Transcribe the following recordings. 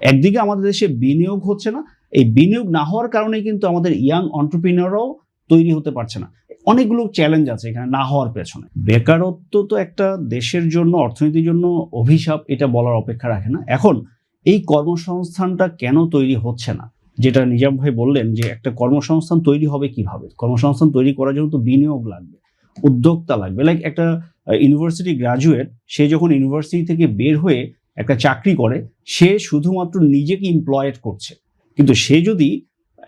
একদিকে আমাদের দেশে বিনিয়োগ হচ্ছে না, এই বিনিয়োগ না হওয়ার কারণে কিন্তু আমাদের ইয়াং এন্টারপ্রেনিউররাও তৈরি হতে পারছে না। অনেকগুলো চ্যালেঞ্জ আছে এখানে না হওয়ার পেছনে। বেকারত্ব তো একটা দেশের জন্য, অর্থনীতির জন্য অভিশাপ, এটা বলার অপেক্ষা রাখে না। এখন এই কর্মসংস্থানটা কেন তৈরি হচ্ছে না, যেটা নিজাম ভাই বললেন যে একটা কর্মসংস্থান তৈরি হবে কিভাবে, কর্মসংস্থান তৈরি করার জন্য তো বিনিয়োগ লাগবে, উদ্যোক্তা লাগবে। লাইক একটা ইউনিভার্সিটি গ্রাজুয়েট, সে যখন ইউনিভার্সিটি থেকে বের হয়ে একটা চাকরি করে, সে শুধুমাত্র নিজেকে এমপ্লয়েড করছে। কিন্তু সে যদি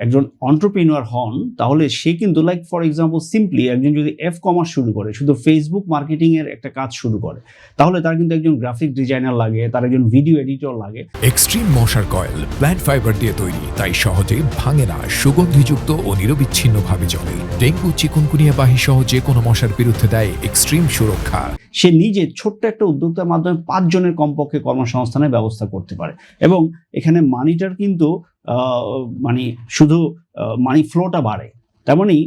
একজন এন্টারপ্রেনিউর হন, তাহলে সে কিন্তু লাইক ফর এক্সাম্পল সিম্পলি একজন যদি কমার্স শুরু করে, শুধু ফেসবুক মার্কেটিং এর একটা কাজ শুরু করে, তাহলে তার কিন্তু একজন গ্রাফিক ডিজাইনার লাগে, তার একজন ভিডিও এডিটর লাগে। এক্সট্রিম মশার কয়েল প্ল্যান্ট ফাইবার দিয়ে তৈরি, তাই সহজে ভাঙে না, সুগন্ধিযুক্ত ও নিরবিচ্ছিন্নভাবে জ্বলে। ডেঙ্গু, চিকুনগুনিয়া বাহি সহ যে কোনো মশার বিরুদ্ধে দেয় এক্সট্রিম সুরক্ষা। সে নিজে ছোট্ট একটা উদ্যোক্তার মাধ্যমে 5 জনের কমপক্ষে কর্মসংস্থানের ব্যবস্থা করতে পারে। এবং এখানে মানিটার কিন্তু মানে শুধু মানি ফ্লোটা বাড়ে। তেমনি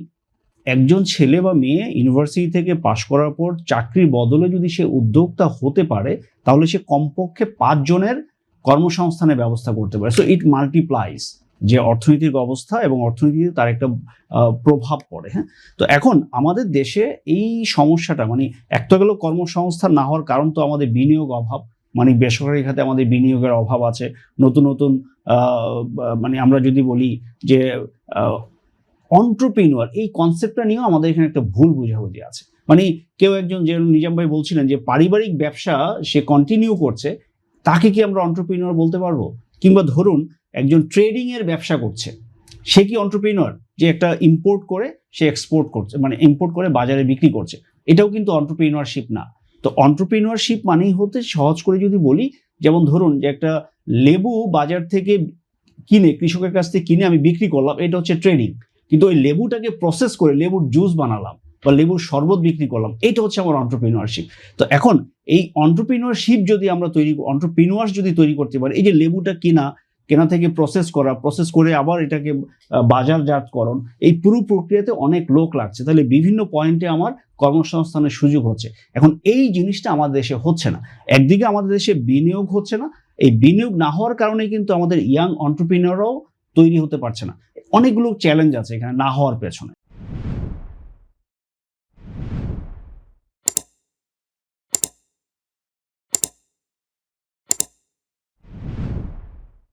একজন ছেলে বা মেয়ে ইউনিভার্সিটি থেকে পাশ করার পর চাকরির বদলে যদি সে উদ্যোক্তা হতে পারে, তাহলে সে কমপক্ষে 5 জনের কর্মসংস্থানের ব্যবস্থা করতে পারে। সো ইট মাল্টিপ্লাইজ যে অর্থনৈতিক অবস্থা এবং অর্থনীতিতে তার একটা প্রভাব পড়ে। হ্যাঁ, তো এখন আমাদের দেশে এই সমস্যাটা, মানে একটা গেল কর্মসংস্থান না হওয়ার কারণ তো আমাদের বিনিয়োগ অভাব, মানে বেসরকারি খাতে আমাদের বিনিয়োগের অভাব আছে। নতুন নতুন মানে আমরা যদি বলি যে এন্টারপ্রেনিউর, এই কনসেপ্টটা নিয়েও আমাদের এখানে একটা ভুল বোঝাবুঝি আছে। মানে কেউ একজন, যে নিজাম ভাই বলছিলেন যে পারিবারিক ব্যবসা সে কন্টিনিউ করছে, তাকে কি আমরা এন্টারপ্রেনিউর বলতে পারবো? কিংবা ধরুন একজন ট্রেডিং এর ব্যবসা করছে, সে কি এন্টারপ্রেনিউর? যে একটা ইম্পোর্ট করে সে এক্সপোর্ট করছে, মানে ইম্পোর্ট করে বাজারে বিক্রি করছে, এটাও কিন্তু এন্টারপ্রেনিউরশিপ না। তো এন্টারপ্রেনিউরশিপ মানেই হতে, সহজ করে যদি বলি, যেমন ধরুন যে একটা লেবু বাজার থেকে কিনে, কৃষকের কাছ থেকে কিনে আমি বিক্রি করলাম, এটা হচ্ছে ট্রেডিং। কিন্তু ওই লেবুটাকে প্রসেস করে লেবুর জুস বানালাম বা লেবুর শরবত বিক্রি করলাম, এটা হচ্ছে আমার এন্টারপ্রেনিউরশিপ। তো এখন এই এন্টারপ্রেনিউরশিপ যদি আমরা এন্টারপ্রেনিউয়ার্স যদি তৈরি করতে পারি, এই যে লেবুটা কেনা থেকে প্রসেস করে আবার এটাকে বাজারজাতকরণ, এই পুরো প্রক্রিয়াতে অনেক লোক লাগছে, তাহলে বিভিন্ন পয়েন্টে আমার কর্মসংস্থানের সুযোগ হচ্ছে। এখন এই জিনিসটা আমাদের দেশে হচ্ছে না। একদিকে আমাদের দেশে বিনিয়োগ হচ্ছে না, এই বিনিয়োগ না হওয়ার কারণে কিন্তু আমাদের ইয়াং এন্টারপ্রেনিউররাও তৈরি হতে পারছে না। অনেকগুলো চ্যালেঞ্জ আছে এখানে না হওয়ার পেছনে।